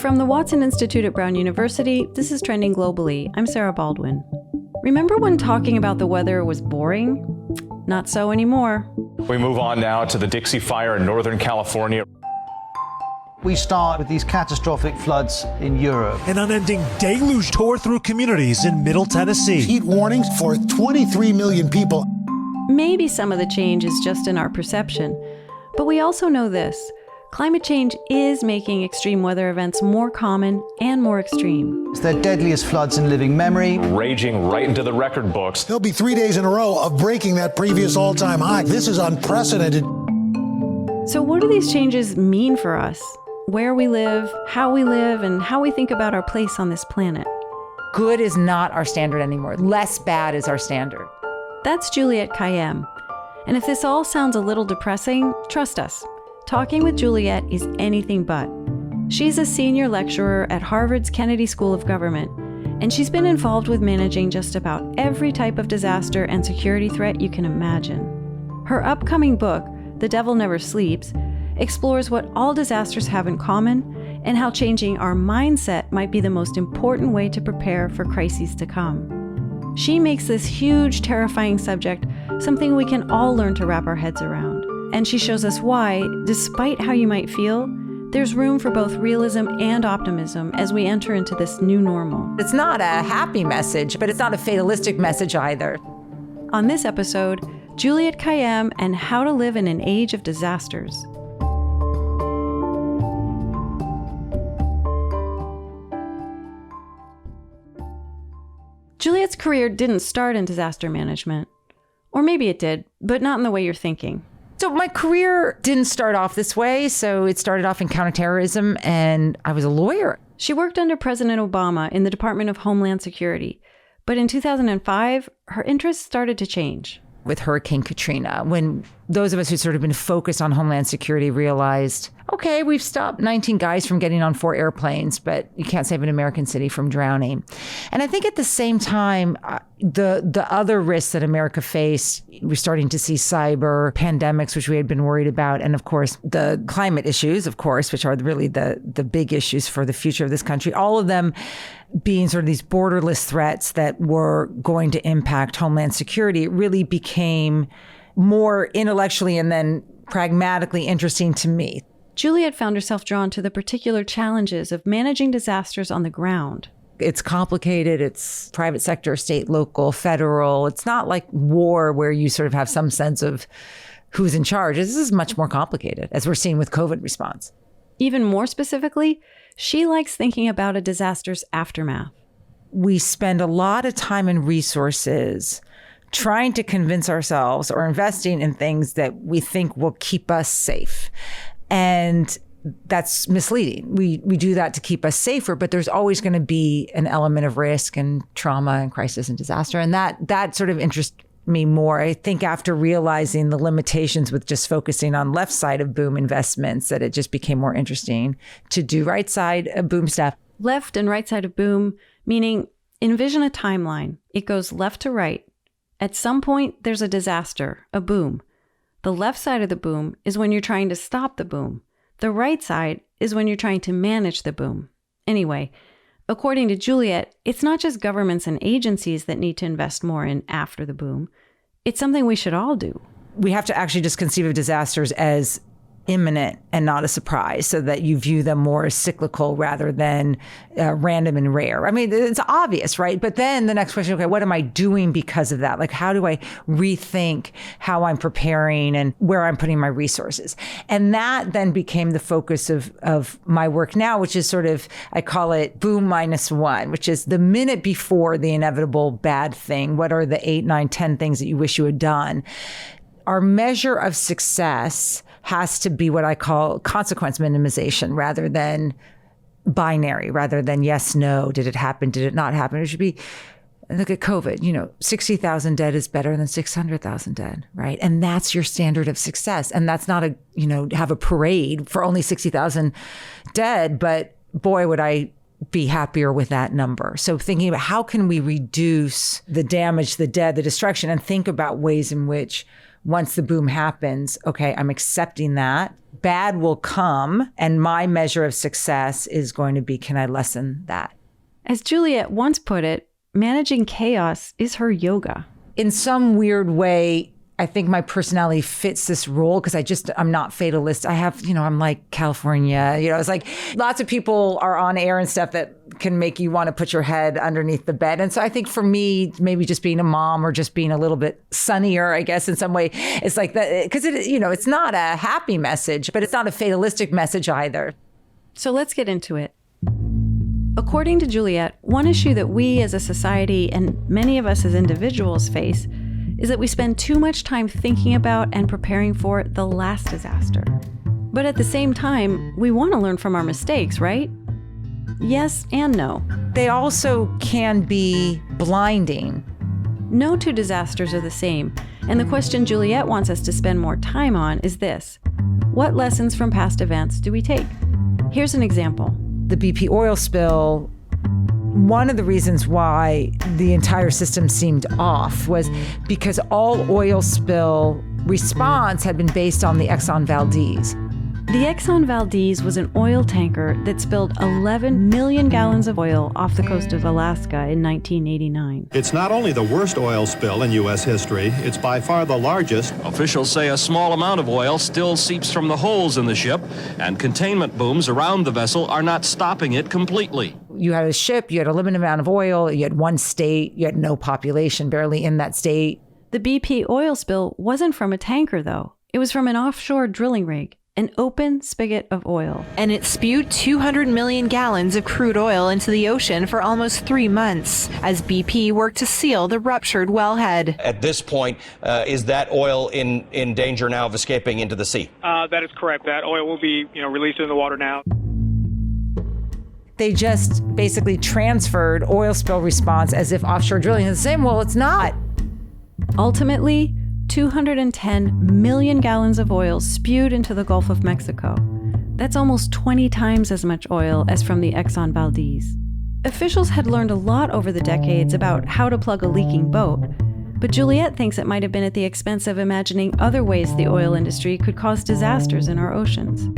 From the Watson Institute at Brown University, this is Trending Globally. I'm Sarah Baldwin. Remember when talking about the weather was boring? Not so anymore. We move on now to the Dixie Fire in Northern California. We start with these catastrophic floods in Europe. An unending deluge tore through communities in Middle Tennessee. Heat warnings for 23 million people. Maybe some of the change is just in our perception, but we also know this. Climate change is making extreme weather events more common and more extreme. It's their deadliest floods in living memory. Raging right into the record books. There'll be 3 days in a row of breaking that previous all-time high. This is unprecedented. So what do these changes mean for us? Where we live, and how we think about our place on this planet. Good is not our standard anymore. Less bad is our standard. That's Juliette Kayyem. And if this all sounds a little depressing, trust us. Talking with Juliette is anything but. She's a senior lecturer at Harvard's Kennedy School of Government, and she's been involved with managing just about every type of disaster and security threat you can imagine. Her upcoming book, The Devil Never Sleeps, explores what all disasters have in common and how changing our mindset might be the most important way to prepare for crises to come. She makes this huge, terrifying subject something we can all learn to wrap our heads around. And she shows us why, despite how you might feel, there's room for both realism and optimism as we enter into this new normal. It's not a happy message, but it's not a fatalistic message either. On this episode, Juliette Kayyem and how to live in an age of disasters. Juliette's career didn't start in disaster management. Or maybe it did, but not in the way you're thinking. So my career didn't start off this way. So it started off in counterterrorism, and I was a lawyer. She worked under President Obama in the Department of Homeland Security. But in 2005, her interests started to change. With Hurricane Katrina, when those of us who sort of been focused on Homeland Security realized, okay, we've stopped 19 guys from getting on 4 airplanes, but you can't save an American city from drowning. And I think at the same time, the other risks that America faced, we're starting to see cyber, pandemics, which we had been worried about, and of course, the climate issues, of course, which are really the big issues for the future of this country, all of them being sort of these borderless threats that were going to impact Homeland Security. It really became more intellectually and then pragmatically interesting to me. Juliette found herself drawn to the particular challenges of managing disasters on the ground. It's complicated. It's private sector, state, local, federal. It's not like war where you sort of have some sense of who's in charge. This is much more complicated, as we're seeing with COVID response. Even more specifically, she likes thinking about a disaster's aftermath. We spend a lot of time and resources trying to convince ourselves or investing in things that we think will keep us safe. And that's misleading. We do that to keep us safer, but there's always going to be an element of risk and trauma and crisis and disaster. And that sort of interests me more. I think after realizing the limitations with just focusing on left side of boom investments, that it just became more interesting to do right side of boom stuff. Left and right side of boom, meaning envision a timeline. It goes left to right. At some point, there's a disaster, a boom. The left side of the boom is when you're trying to stop the boom. The right side is when you're trying to manage the boom. Anyway, according to Juliette, it's not just governments and agencies that need to invest more in after the boom. It's something we should all do. We have to actually just conceive of disasters as imminent and not a surprise, so that you view them more as cyclical rather than random and rare. I mean, it's obvious, right? But then the next question, okay, what am I doing because of that? Like, how do I rethink how I'm preparing and where I'm putting my resources? And that then became the focus of my work now, which is sort of, I call it boom -1, which is the minute before the inevitable bad thing. What are the 8, 9, 10 things that you wish you had done? Our measure of success has to be what I call consequence minimization rather than binary, rather than yes, no, did it happen, did it not happen? It should be, look at COVID, 60,000 dead is better than 600,000 dead, right? And that's your standard of success. And that's not have a parade for only 60,000 dead, but boy, would I be happier with that number. So thinking about how can we reduce the damage, the dead, the destruction, and think about ways in which once the boom happens, okay, I'm accepting that, bad will come, and my measure of success is going to be, can I lessen that? As Juliette once put it, managing chaos is her yoga. In some weird way, I think my personality fits this role because I'm not fatalist. I have, I'm like California, it's like lots of people are on air and stuff that can make you want to put your head underneath the bed. And so I think for me, maybe just being a mom or just being a little bit sunnier, I guess, in some way, it's like that, because it's not a happy message, but it's not a fatalistic message either. So let's get into it. According to Juliette, one issue that we as a society and many of us as individuals face is that we spend too much time thinking about and preparing for the last disaster. But at the same time, we want to learn from our mistakes, right? Yes and no. They also can be blinding. No two disasters are the same, and the question Juliette wants us to spend more time on is this: what lessons from past events do we take? Here's an example. The BP oil spill, one of the reasons why the entire system seemed off was because all oil spill response had been based on the Exxon Valdez. The Exxon Valdez was an oil tanker that spilled 11 million gallons of oil off the coast of Alaska in 1989. It's not only the worst oil spill in U.S. history, it's by far the largest. Officials say a small amount of oil still seeps from the holes in the ship, and containment booms around the vessel are not stopping it completely. You had a ship, you had a limited amount of oil, you had one state, you had no population barely in that state. The BP oil spill wasn't from a tanker, though. It was from an offshore drilling rig. An open spigot of oil. And it spewed 200 million gallons of crude oil into the ocean for almost 3 months as BP worked to seal the ruptured wellhead. At this point, is that oil in danger now of escaping into the sea? That is correct. That oil will be released in the water now. They just basically transferred oil spill response as if offshore drilling is the same. Well, it's not. Ultimately, 210 million gallons of oil spewed into the Gulf of Mexico. That's almost 20 times as much oil as from the Exxon Valdez. Officials had learned a lot over the decades about how to plug a leaking boat, but Juliette thinks it might have been at the expense of imagining other ways the oil industry could cause disasters in our oceans.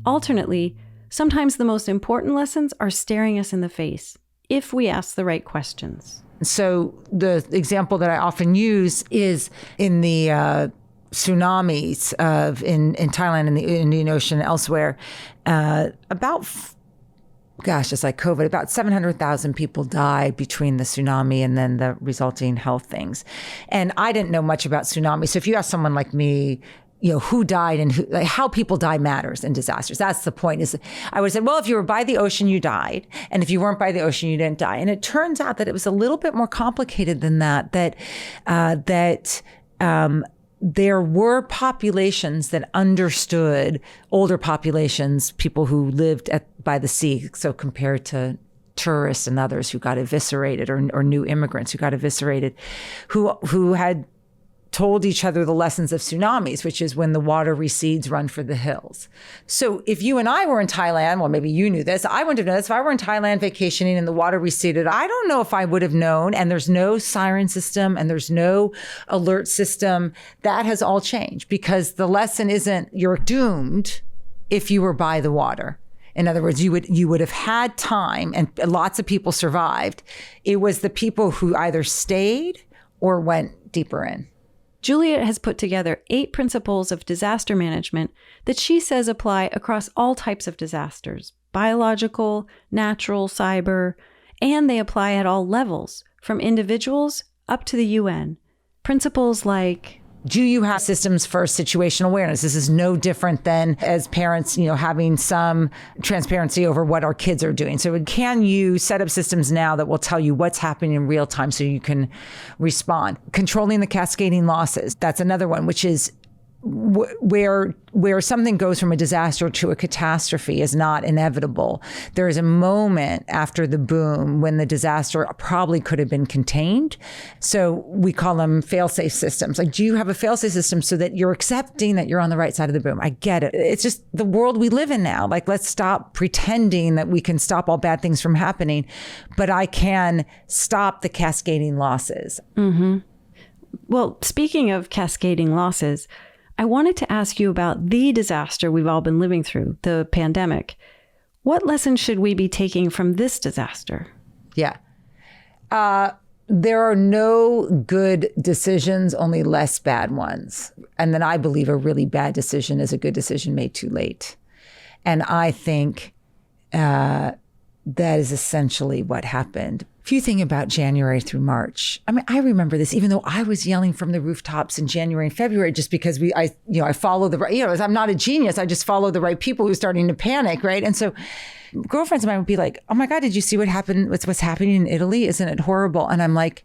Alternately, sometimes the most important lessons are staring us in the face, if we ask the right questions. So the example that I often use is in the tsunamis in Thailand and the Indian Ocean and elsewhere. Just like COVID, about 700,000 people died between the tsunami and then the resulting health things. And I didn't know much about tsunamis. So if you ask someone like me, who died and how people die matters in disasters. That's the point. Is I would say, well, if you were by the ocean, you died. And if you weren't by the ocean, you didn't die. And it turns out that it was a little bit more complicated than that, there were populations that understood, older populations, people who lived by the sea. So compared to tourists and others who got eviscerated or new immigrants who got eviscerated, who had told each other the lessons of tsunamis, which is when the water recedes, run for the hills. So if you and I were in Thailand, well, maybe you knew this, I wouldn't have known this. If I were in Thailand vacationing and the water receded, I don't know if I would have known. And there's no siren system and there's no alert system. That has all changed because the lesson isn't you're doomed if you were by the water. In other words, you would have had time and lots of people survived. It was the people who either stayed or went deeper in. Juliette has put together 8 principles of disaster management that she says apply across all types of disasters: biological, natural, cyber, and they apply at all levels, from individuals up to the UN. Principles like, do you have systems for situational awareness? This is no different than as parents, having some transparency over what our kids are doing. So can you set up systems now that will tell you what's happening in real time so you can respond? Controlling the cascading losses. That's another one, which is where something goes from a disaster to a catastrophe is not inevitable. There is a moment after the boom when the disaster probably could have been contained. So we call them fail-safe systems. Like, do you have a fail-safe system so that you're accepting that you're on the right side of the boom? I get it. It's just the world we live in now. Like, let's stop pretending that we can stop all bad things from happening, but I can stop the cascading losses. Mm-hmm. Well, speaking of cascading losses, I wanted to ask you about the disaster we've all been living through, the pandemic. What lessons should we be taking from this disaster? Yeah. There are no good decisions, only less bad ones. And then I believe a really bad decision is a good decision made too late. And I think that is essentially what happened. If you think about January through March, I mean, I remember this, even though I was yelling from the rooftops in January and February, just because I follow the right, I'm not a genius. I just follow the right people who are starting to panic, right? And so girlfriends of mine would be like, oh my God, did you see what happened? What's happening in Italy? Isn't it horrible? And I'm like,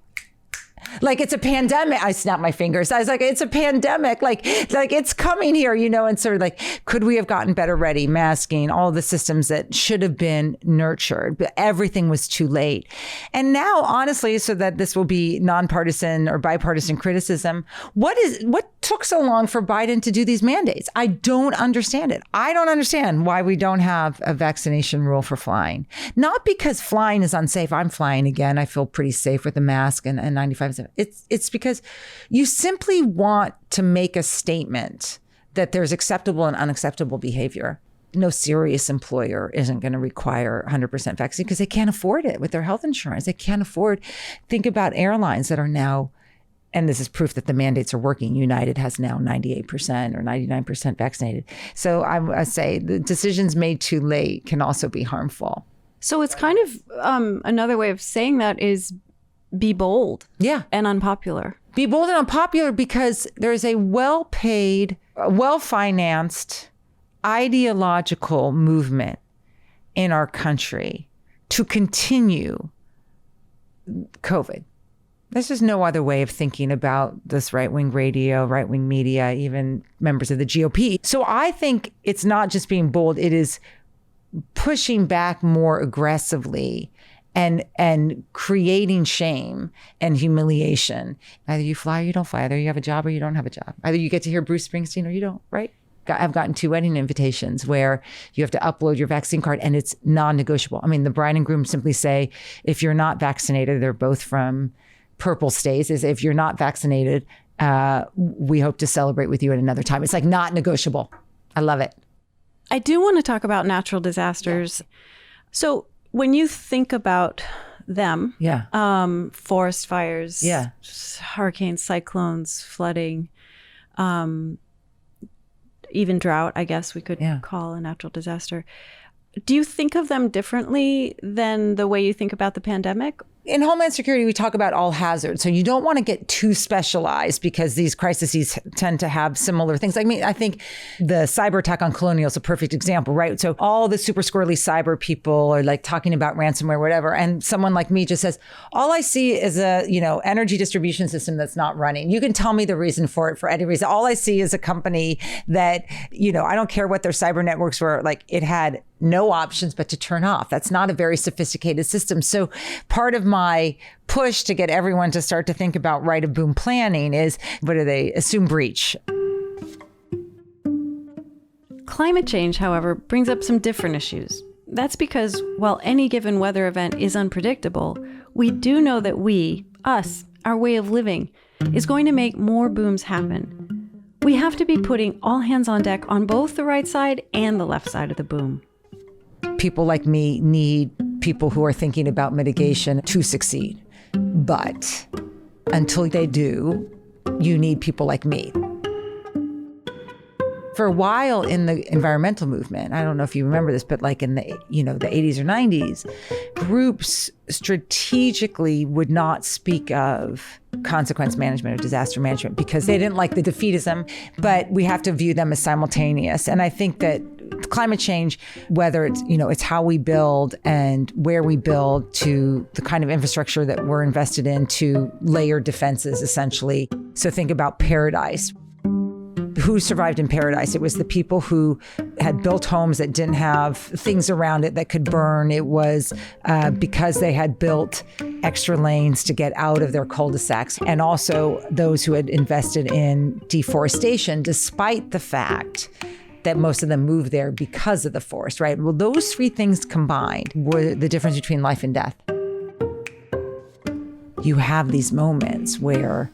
it's a pandemic. I snapped my fingers. I was like, it's a pandemic. Like it's coming here, and sort of like, could we have gotten better ready? Masking, all the systems that should have been nurtured, but everything was too late. And now, honestly, so that this will be nonpartisan or bipartisan criticism, what took so long for Biden to do these mandates? I don't understand it. I don't understand why we don't have a vaccination rule for flying. Not because flying is unsafe. I'm flying again. I feel pretty safe with a mask and 95. It's because you simply want to make a statement that there's acceptable and unacceptable behavior. No serious employer isn't going to require 100% vaccine because they can't afford it with their health insurance. They can't afford. Think about airlines that are now, and this is proof that the mandates are working. United has now 98% or 99% vaccinated. So I say the decisions made too late can also be harmful. So it's kind of another way of saying that is be bold. Yeah. And unpopular. Be bold and unpopular because there's a well-paid, well-financed ideological movement in our country to continue COVID. There's just no other way of thinking about this right-wing radio, right-wing media, even members of the GOP. So I think it's not just being bold, it is pushing back more aggressively and creating shame and humiliation. Either you fly or you don't fly. Either you have a job or you don't have a job. Either you get to hear Bruce Springsteen or you don't, right? I've gotten 2 wedding invitations where you have to upload your vaccine card and it's non-negotiable. I mean, the bride and groom simply say, if you're not vaccinated, they're both from purple states, is if you're not vaccinated, we hope to celebrate with you at another time. It's like not negotiable. I love it. I do want to talk about natural disasters. Yeah. So when you think about them, forest fires, hurricanes, cyclones, flooding, even drought, I guess we could call a natural disaster. Do you think of them differently than the way you think about the pandemic? In Homeland Security, we talk about all hazards. So you don't want to get too specialized because these crises tend to have similar things. I mean, I think the cyber attack on Colonial is a perfect example, right? So all the super squirrely cyber people are like talking about ransomware, whatever. And someone like me just says, all I see is a, energy distribution system that's not running. You can tell me the reason for it for any reason. All I see is a company that, I don't care what their cyber networks were, like it had no options but to turn off. That's not a very sophisticated system. So part of my push to get everyone to start to think about right of boom planning is, assume breach. Climate change, however, brings up some different issues. That's because while any given weather event is unpredictable, we do know that our way of living, is going to make more booms happen. We have to be putting all hands on deck on both the right side and the left side of the boom. People like me need people who are thinking about mitigation to succeed. But until they do, you need people like me. For a while in the environmental movement, I don't know if you remember this, but like in the 80s or 90s, groups strategically would not speak of consequence management or disaster management because they didn't like the defeatism, but we have to view them as simultaneous. And I think that climate change, whether it's, it's how we build and where we build to the kind of infrastructure that we're invested in to layer defenses, essentially. So think about paradise. Who survived in paradise? It was the people who had built homes that didn't have things around it that could burn. It was because they had built extra lanes to get out of their cul-de-sacs. And also those who had invested in deforestation, despite the fact that most of them moved there because of the forest, right? Well, those 3 things combined were the difference between life and death. You have these moments where,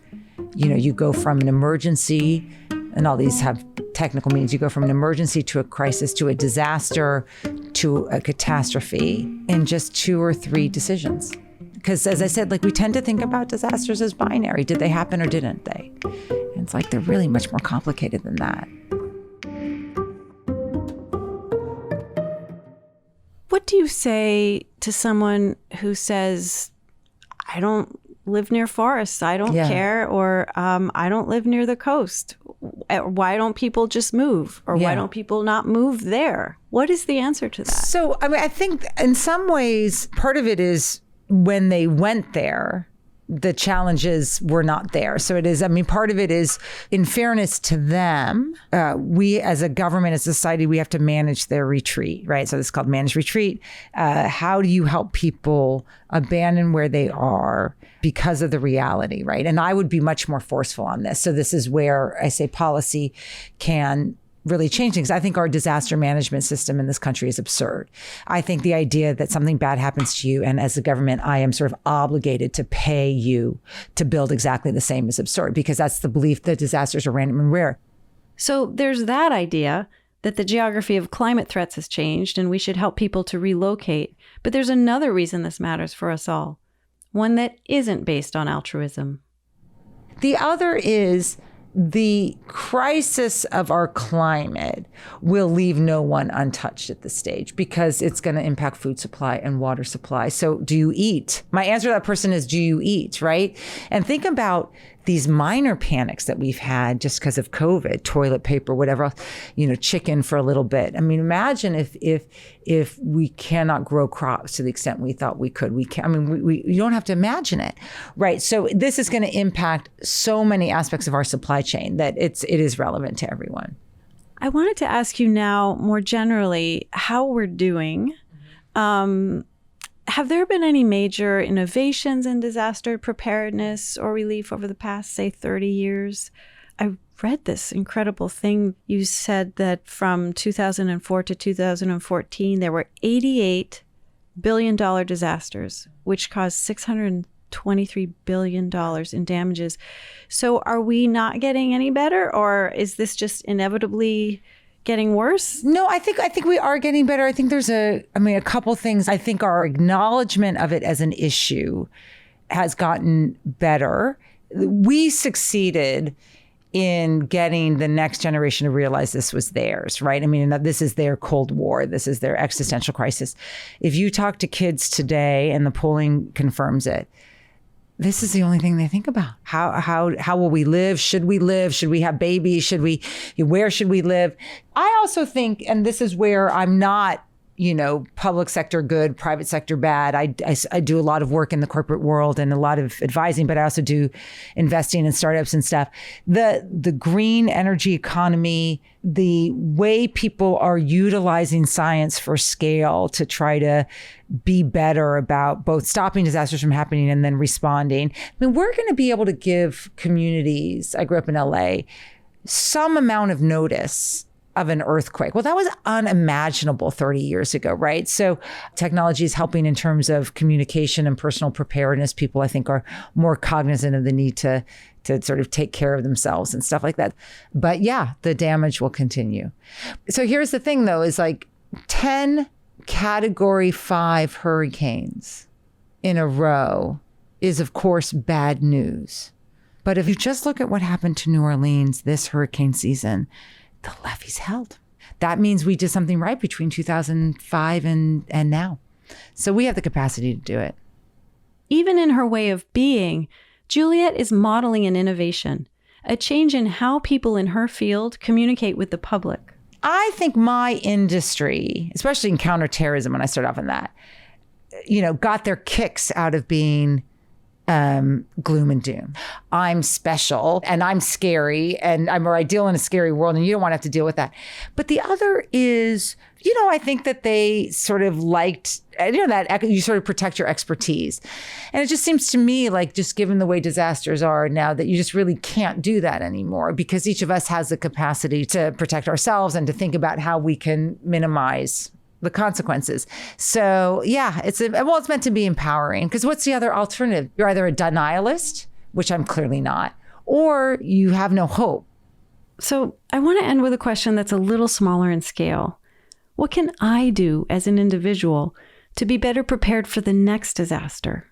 you go from an emergency And all these have technical meanings. You go from an emergency to a crisis to a disaster to a catastrophe in just 2 or 3 decisions. Because as I said, like, we tend to think about disasters as binary. Did they happen or didn't they? And it's like they're really much more complicated than that. What do you say to someone who says, I don't live near forests, I don't care, or I don't live near the coast? Why don't people just move? Or why don't people not move there? What is the answer to that? So, I mean, I think in some ways, part of it is when they went there, the challenges were not there. So it is, I mean, part of it is, in fairness to them, we as a government, as a society, we have to manage their retreat, right? So this is called managed retreat. How do you help people abandon where they are because of the reality, right? And I would be much more forceful on this. So this is where I say policy can really change things. I think our disaster management system in this country is absurd. I think the idea that something bad happens to you and as a government, I am sort of obligated to pay you to build exactly the same is absurd, because that's the belief that disasters are random and rare. So there's that idea that the geography of climate threats has changed and we should help people to relocate. But there's another reason this matters for us all, one that isn't based on altruism. The other is the crisis of our climate will leave no one untouched at this stage because it's going to impact food supply and water supply. So do you eat? My answer to that person is, do you eat, right? And think about these minor panics that we've had just because of COVID, toilet paper, whatever else, chicken for a little bit. I mean, imagine if we cannot grow crops to the extent we thought we could. We can. I mean, you don't have to imagine it, right? So this is going to impact so many aspects of our supply chain that it is relevant to everyone. I wanted to ask you now more generally how we're doing. Have there been any major innovations in disaster preparedness or relief over the past, say, 30 years? I read this incredible thing. You said that from 2004 to 2014, there were $88 billion disasters, which caused $623 billion in damages. So are we not getting any better, or is this just inevitably getting worse? No, I think we are getting better. I think there's a couple things. I think our acknowledgement of it as an issue has gotten better. We succeeded in getting the next generation to realize this was theirs, right? I mean, this is their Cold War. This is their existential crisis. If you talk to kids today, and the polling confirms it, this is the only thing they think about. How will we live? Should we live? Should we have babies? Where should we live? I also think, and this is where I'm not, public sector good, private sector bad. I do a lot of work in the corporate world and a lot of advising, but I also do investing in startups and stuff. The green energy economy, the way people are utilizing science for scale to try to be better about both stopping disasters from happening and then responding. I mean, we're going to be able to give communities, I grew up in LA, some amount of notice of an earthquake. Well, that was unimaginable 30 years ago, right? So technology is helping in terms of communication and personal preparedness. People, I think, are more cognizant of the need to sort of take care of themselves and stuff like that. But yeah, the damage will continue. So here's the thing, though, is like 10 Category 5 hurricanes in a row is, of course, bad news. But if you just look at what happened to New Orleans this hurricane season, the levees held. That means we did something right between 2005 and now. So we have the capacity to do it. Even in her way of being, Juliette is modeling an innovation, a change in how people in her field communicate with the public. I think my industry, especially in counterterrorism, when I started off in that, got their kicks out of being gloom and doom. I'm special and I'm scary I deal in a scary world and you don't want to have to deal with that. But the other is, I think that they sort of liked, that you sort of protect your expertise. And it just seems to me like, just given the way disasters are now, that you just really can't do that anymore, because each of us has the capacity to protect ourselves and to think about how we can minimize the consequences. So yeah, it's meant to be empowering, because what's the other alternative? You're either a denialist, which I'm clearly not, or you have no hope. So I want to end with a question that's a little smaller in scale. What can I do as an individual to be better prepared for the next disaster?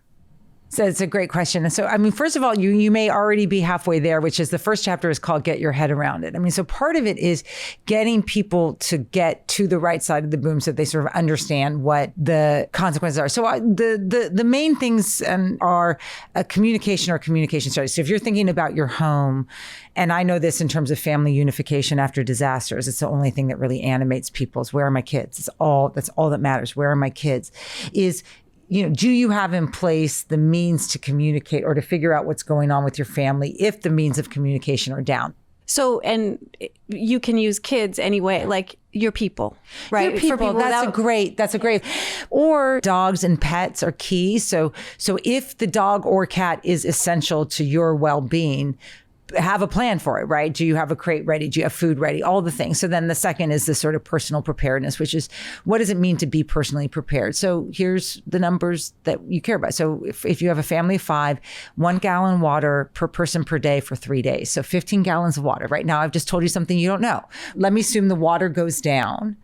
So it's a great question. And so, I mean, first of all, you may already be halfway there, which is the first chapter is called Get Your Head Around It. I mean, so part of it is getting people to get to the right side of the boom so they sort of understand what the consequences are. So the main things are communication or communication strategies. So if you're thinking about your home, and I know this in terms of family unification after disasters, it's the only thing that really animates people is where are my kids? That's all that matters. Where are my kids? Do you have in place the means to communicate or to figure out what's going on with your family if the means of communication are down? So, and you can use kids anyway, like your people, right? Your people, that's a great, or dogs and pets are key. So if the dog or cat is essential to your well-being, have a plan for it, right? Do you have a crate ready? Do you have food ready? All the things. So then the second is the sort of personal preparedness, which is what does it mean to be personally prepared? So here's the numbers that you care about. So if you have a family of 5, 1 gallon water per person per day for 3 days. So 15 gallons of water. Right now, I've just told you something you don't know. Let me assume the water goes down.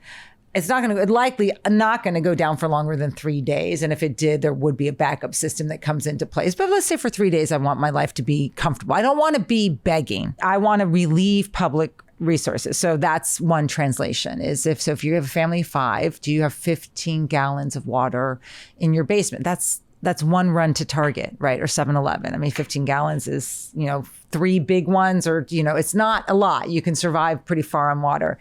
It's likely not going to go down for longer than 3 days. And if it did, there would be a backup system that comes into place. But let's say for 3 days, I want my life to be comfortable. I don't want to be begging. I want to relieve public resources. So that's one translation is if you have a family of 5, do you have 15 gallons of water in your basement? That's one run to Target, right? Or 7-Eleven. I mean, 15 gallons is, 3 big ones or, it's not a lot. You can survive pretty far on water.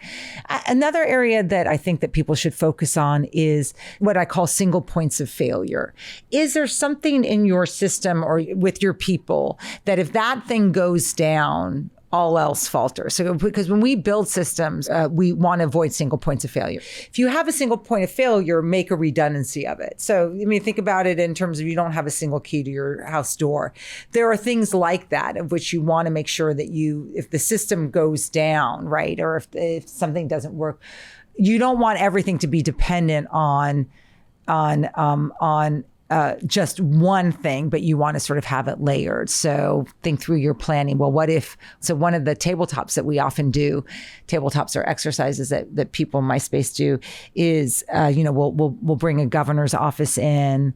Another area that I think that people should focus on is what I call single points of failure. Is there something in your system or with your people that if that thing goes down, all else falters? So because when we build systems, we want to avoid single points of failure. If you have a single point of failure, make a redundancy of it. So, think about it in terms of you don't have a single key to your house door. There are things like that of which you want to make sure that if the system goes down, right, or if something doesn't work, you don't want everything to be dependent on just one thing, but you want to sort of have it layered. So think through your planning. Well, so one of the tabletops that we often do, tabletops are exercises that people in my space do is, we'll bring a governor's office in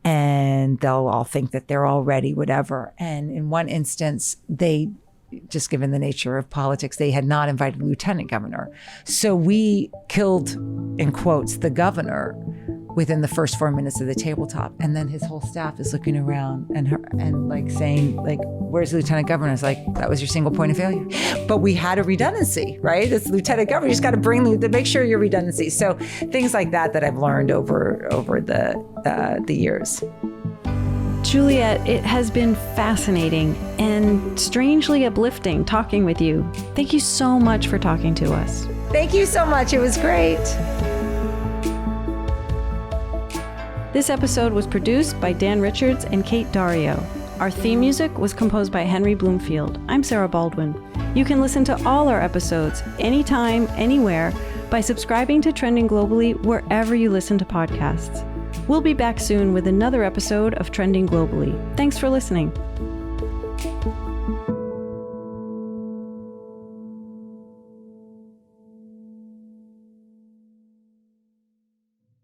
and they'll all think that they're all ready, whatever. And in one instance, just given the nature of politics, they had not invited the lieutenant governor. So we killed, in quotes, the governor within the first 4 minutes of the tabletop. And then his whole staff is looking around and saying, where's the lieutenant governor? It's like, that was your single point of failure. But we had a redundancy, right? It's the lieutenant governor. You just got to make sure your redundancy. So things like that I've learned over the years. Juliette, it has been fascinating and strangely uplifting talking with you. Thank you so much for talking to us. Thank you so much. It was great. This episode was produced by Dan Richards and Kate Dario. Our theme music was composed by Henry Bloomfield. I'm Sarah Baldwin. You can listen to all our episodes anytime, anywhere by subscribing to Trending Globally wherever you listen to podcasts. We'll be back soon with another episode of Trending Globally. Thanks for listening.